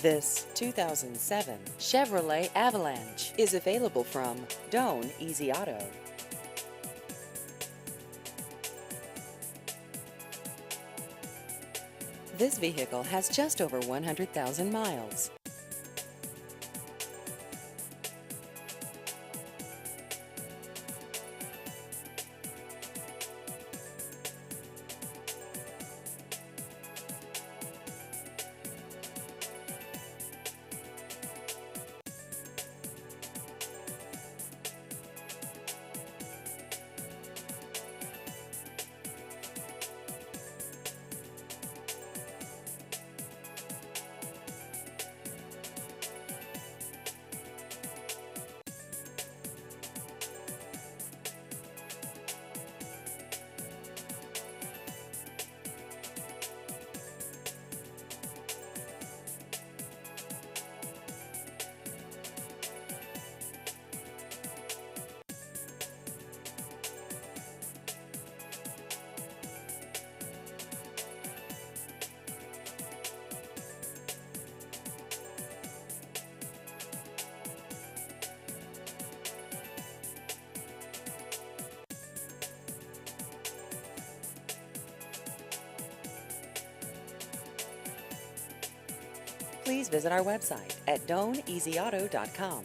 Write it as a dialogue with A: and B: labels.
A: This 2007 Chevrolet Avalanche is available from Doan Easy Auto. This vehicle has just over 100,000 miles. Please visit our website at doaneasyauto.com.